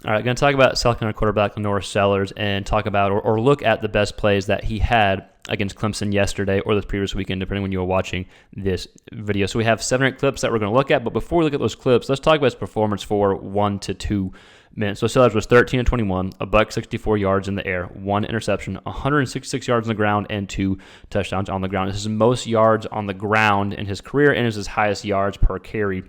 All right, going to talk about South Carolina quarterback LaNorris Sellers and talk about or look at the best plays that he had against Clemson yesterday or this previous weekend, depending when you were watching this video. So we have 7 or 8 clips that we're going to look at, but before we look at those clips, let's talk about his performance for 1 to 2 minutes. So Sellers was 13 of 21, $164 yards in the air, 1 interception, 166 yards on the ground, and 2 touchdowns on the ground. This is most yards on the ground in his career, and is his highest yards per carry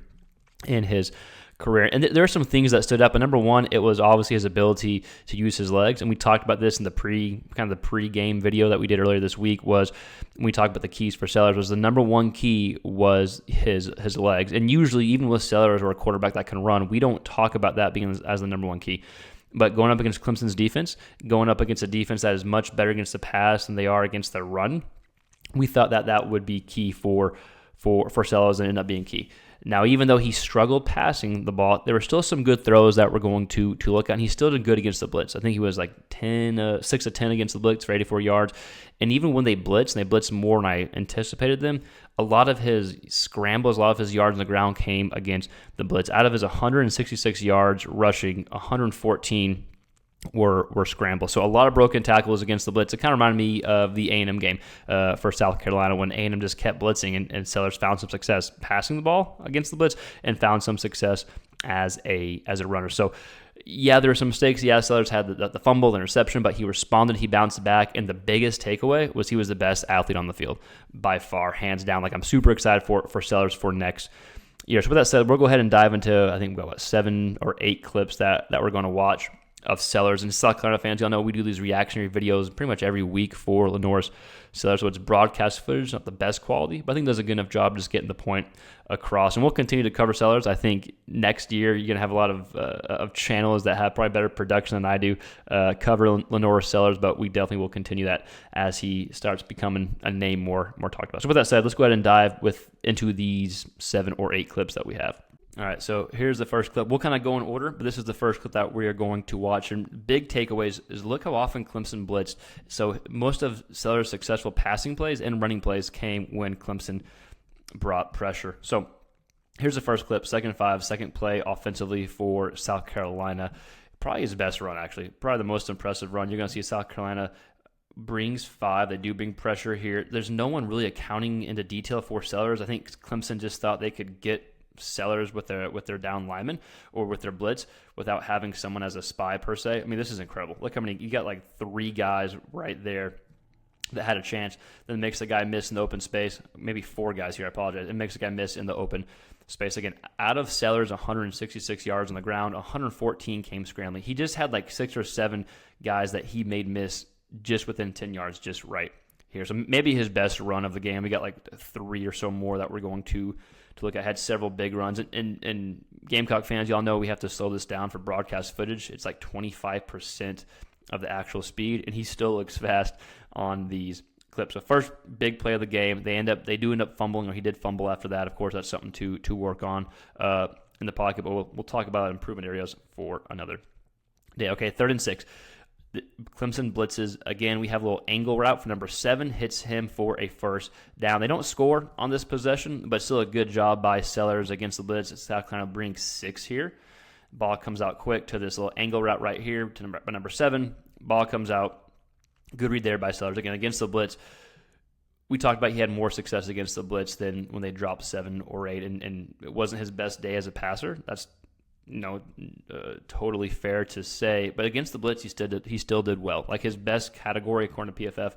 in his career. And there are some things that stood up. But number one, it was obviously his ability to use his legs. And we talked about this in the pre-game video that we did earlier this week. Was when we talked about the keys for Sellers, was the number one key was his legs. And usually, even with Sellers or a quarterback that can run, we don't talk about that being as the number one key. But going up against Clemson's defense, going up against a defense that is much better against the pass than they are against the run, we thought that would be key for Sellers, and ended up being key. Now, even though he struggled passing the ball, there were still some good throws that we're going to look at, and he still did good against the blitz. I think he was like 6 of 10 against the blitz for 84 yards. And even when they blitzed, and they blitzed more than I anticipated them, a lot of his scrambles, a lot of his yards on the ground came against the blitz. Out of his 166 yards rushing, 114 were scrambles. So a lot of broken tackles against the blitz. It kind of reminded me of the A&M game for South Carolina when A&M just kept blitzing, and Sellers found some success passing the ball against the blitz and found some success as a runner. So yeah, there were some mistakes. Yeah, Sellers had the fumble, the interception, but he responded, he bounced back, and the biggest takeaway was he was the best athlete on the field by far, hands down. Like, I'm super excited for Sellers for next year. So with that said, we'll go ahead and dive into, I think we've got 7 or 8 clips that we're going to watch of Sellers. And South Carolina fans, y'all know we do these reactionary videos pretty much every week for LaNorris Sellers. So it's broadcast footage, not the best quality, but I think does a good enough job just getting the point across. And we'll continue to cover Sellers. I think next year you're going to have a lot of channels that have probably better production than I do cover LaNorris Sellers, but we definitely will continue that as he starts becoming a name more talked about. So with that said, let's go ahead and dive into these 7 or 8 clips that we have. All right, so here's the first clip. We'll kind of go in order, but this is the first clip that we are going to watch. And big takeaways is look how often Clemson blitzed. So most of Sellers' successful passing plays and running plays came when Clemson brought pressure. So here's the first clip, 2nd and 5, second play offensively for South Carolina. Probably his best run, actually. Probably the most impressive run. You're going to see South Carolina brings 5. They do bring pressure here. There's no one really accounting into detail for Sellers. I think Clemson just thought they could get Sellers with their down lineman or with their blitz without having someone as a spy per se. I mean, this is incredible. Look how many, you got like 3 guys right there that had a chance. Then it makes the guy miss in the open space. Maybe 4 guys here, I apologize. It makes the guy miss in the open space. Again, out of Sellers, 166 yards on the ground, 114 came scrambling. He just had like 6 or 7 guys that he made miss just within 10 yards, just right here. So maybe his best run of the game. We got like 3 or so more that we're going to look at. Had several big runs. And Gamecock fans, y'all know we have to slow this down for broadcast footage. It's like 25% of the actual speed, and he still looks fast on these clips. So first big play of the game, they do end up fumbling, or he did fumble after that. Of course, that's something to work on in the pocket, but we'll talk about improvement areas for another day. Okay, 3rd and 6. Clemson blitzes. Again, we have a little angle route for number 7, hits him for a first down. They don't score on this possession, but still a good job by Sellers against the blitz. South Carolina brings 6 here. Ball comes out quick to this little angle route right here to number 7. Ball comes out. Good read there by Sellers. Again, against the blitz, we talked about he had more success against the blitz than when they dropped 7 or 8, and it wasn't his best day as a passer. That's totally fair to say. But against the blitz, he still did well. Like, his best category, according to PFF,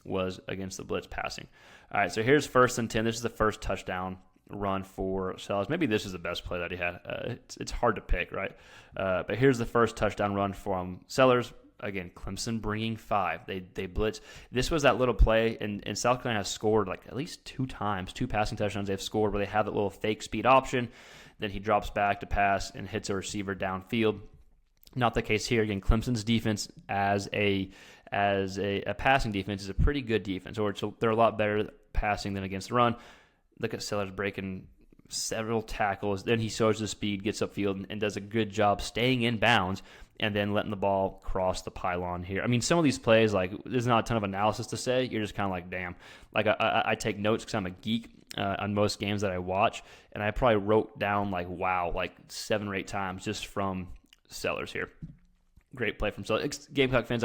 was against the blitz passing. All right, so here's 1st and 10. This is the first touchdown run for Sellers. Maybe this is the best play that he had. It's hard to pick, right? But here's the first touchdown run from Sellers. Again, Clemson bringing 5. They blitz. This was that little play, and South Carolina has scored like at least 2 times, 2 passing touchdowns they've scored where they have that little fake speed option. Then he drops back to pass and hits a receiver downfield. Not the case here. Again, Clemson's defense as a passing defense is a pretty good defense, or they're a lot better passing than against the run. Look at Sellers breaking several tackles. Then he shows the speed, gets upfield, and does a good job staying in bounds and then letting the ball cross the pylon here. I mean, some of these plays, like, there's not a ton of analysis to say. You're just kind of like, damn. Like, I take notes because I'm a geek on most games that I watch, and I probably wrote down, like, wow, like 7 or 8 times just from Sellers here. Great play from Sellers. Gamecock fans,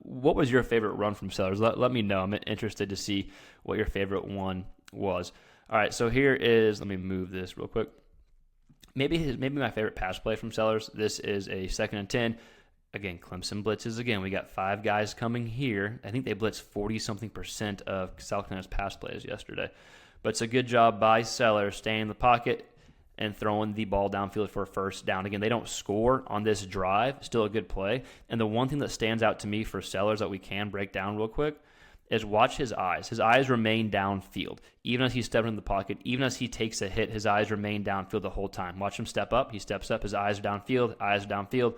what was your favorite run from Sellers? Let me know. I'm interested to see what your favorite one was. All right, so here is, let me move this real quick. Maybe my favorite pass play from Sellers. This is a 2nd and 10. Again, Clemson blitzes again. We got 5 guys coming here. I think they blitzed 40-something% of South Carolina's pass plays yesterday. But it's a good job by Sellers staying in the pocket and throwing the ball downfield for a first down. Again, they don't score on this drive. Still a good play. And the one thing that stands out to me for Sellers that we can break down real quick is watch his eyes. His eyes remain downfield. Even as he's stepping in the pocket, even as he takes a hit, his eyes remain downfield the whole time. Watch him step up. He steps up. His eyes are downfield.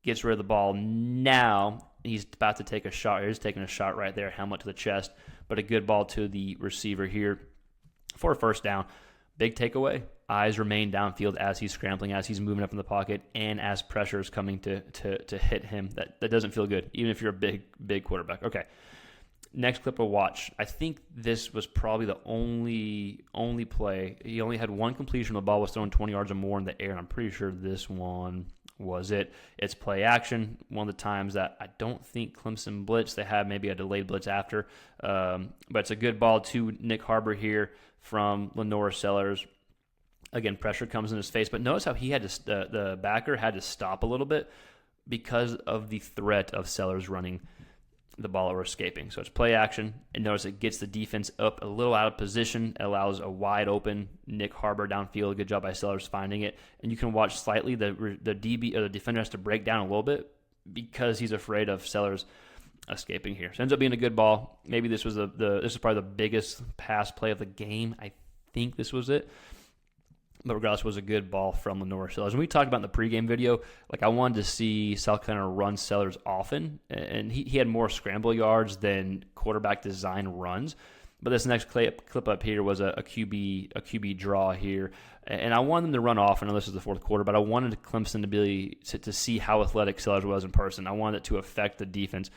Gets rid of the ball. Now he's about to take a shot. He's taking a shot right there, helmet to the chest. But a good ball to the receiver here for a first down. Big takeaway. Eyes remain downfield as he's scrambling, as he's moving up in the pocket, and as pressure is coming to hit him. That doesn't feel good, even if you're a big quarterback. Okay. Next clip we'll watch. I think this was probably the only play. He only had one completion. The ball was thrown 20 yards or more in the air, and I'm pretty sure this one was it. It's play action. One of the times that I don't think Clemson blitzed. They had maybe a delayed blitz after. But it's a good ball to Nick Harbor here from LaNorris Sellers. Again, pressure comes in his face. But notice how he had to the backer had to stop a little bit because of the threat of Sellers running the ball or escaping. So it's play action, and notice it gets the defense up a little out of position. It allows a wide open Nick Harbor downfield. Good job by Sellers finding it. And you can watch slightly the DB or the defender has to break down a little bit because he's afraid of Sellers escaping here. So it ends up being a good ball. Maybe this was this is probably the biggest pass play of the game. I think this was it. But regardless, it was a good ball from LaNorris Sellers. And we talked about in the pregame video, like I wanted to see South Carolina run Sellers often, and he had more scramble yards than quarterback design runs. But this next clip up here was a QB draw here, and I wanted them to run off. I know this is the fourth quarter, but I wanted Clemson to see how athletic Sellers was in person. I wanted it to affect the defense.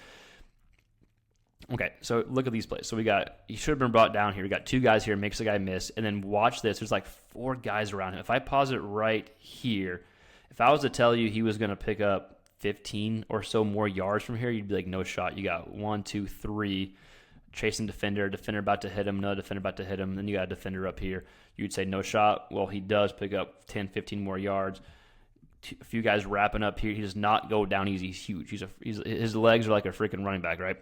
Okay, so look at these plays. So he should have been brought down here. We got 2 guys here, makes the guy miss, and then watch this. There's like 4 guys around him. If I pause it right here, if I was to tell you he was going to pick up 15 or so more yards from here, you'd be like, no shot. You got 1, 2, 3, chasing defender about to hit him, another defender about to hit him, then you got a defender up here. You'd say no shot. Well, he does pick up 10, 15 more yards. A few guys wrapping up here. He does not go down easy. He's huge. His legs are like a freaking running back, right?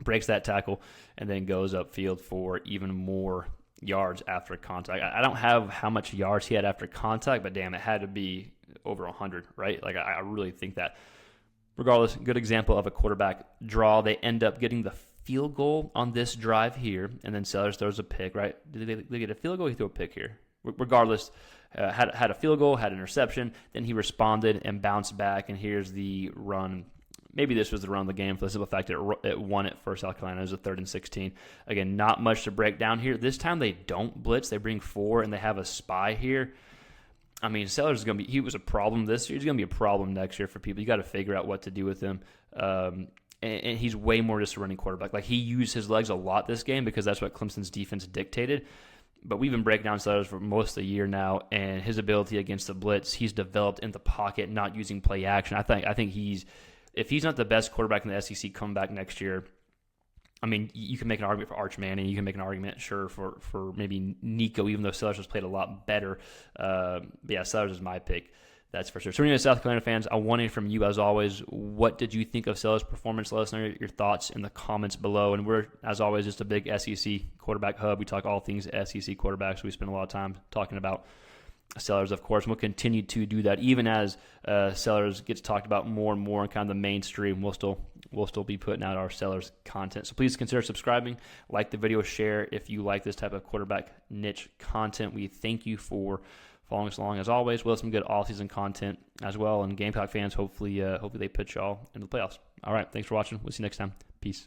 Breaks that tackle, and then goes upfield for even more yards after contact. I don't have how much yards he had after contact, but damn, it had to be over 100, right? Like I really think that. Regardless, good example of a quarterback draw. They end up getting the field goal on this drive here, and then Sellers throws a pick, right? Did they get a field goal? He threw a pick here. Regardless, had a field goal, had an interception, then he responded and bounced back, and here's the run. Maybe this was the run of the game for the simple fact that it won it for South Carolina. It was a 3rd and 16. Again, not much to break down here. This time they don't blitz. They bring 4, and they have a spy here. I mean, Sellers is going to be – he was a problem this year. He's going to be a problem next year for people. You got to figure out what to do with him. And he's way more just a running quarterback. Like, he used his legs a lot this game because that's what Clemson's defense dictated. But we've been breaking down Sellers for most of the year now, and his ability against the blitz, he's developed in the pocket, not using play action. I think he's – if he's not the best quarterback in the SEC come back next year, I mean, you can make an argument for Arch Manning. You can make an argument, sure, for maybe Nico, even though Sellers has played a lot better. But yeah, Sellers is my pick. That's for sure. So anyway, South Carolina fans, I want to hear from you as always. What did you think of Sellers' performance? Let us know your thoughts in the comments below. And we're, as always, just a big SEC quarterback hub. We talk all things SEC quarterbacks. We spend a lot of time talking about Sellers, of course, and we'll continue to do that even as Sellers gets talked about more and more in kind of the mainstream. We'll still be putting out our Sellers content. So please consider subscribing, like the video, share if you like this type of quarterback niche content. We thank you for following us along as always. We'll have some good off-season content as well. And Gamecock fans, hopefully they put y'all into the playoffs. All right, thanks for watching. We'll see you next time. Peace.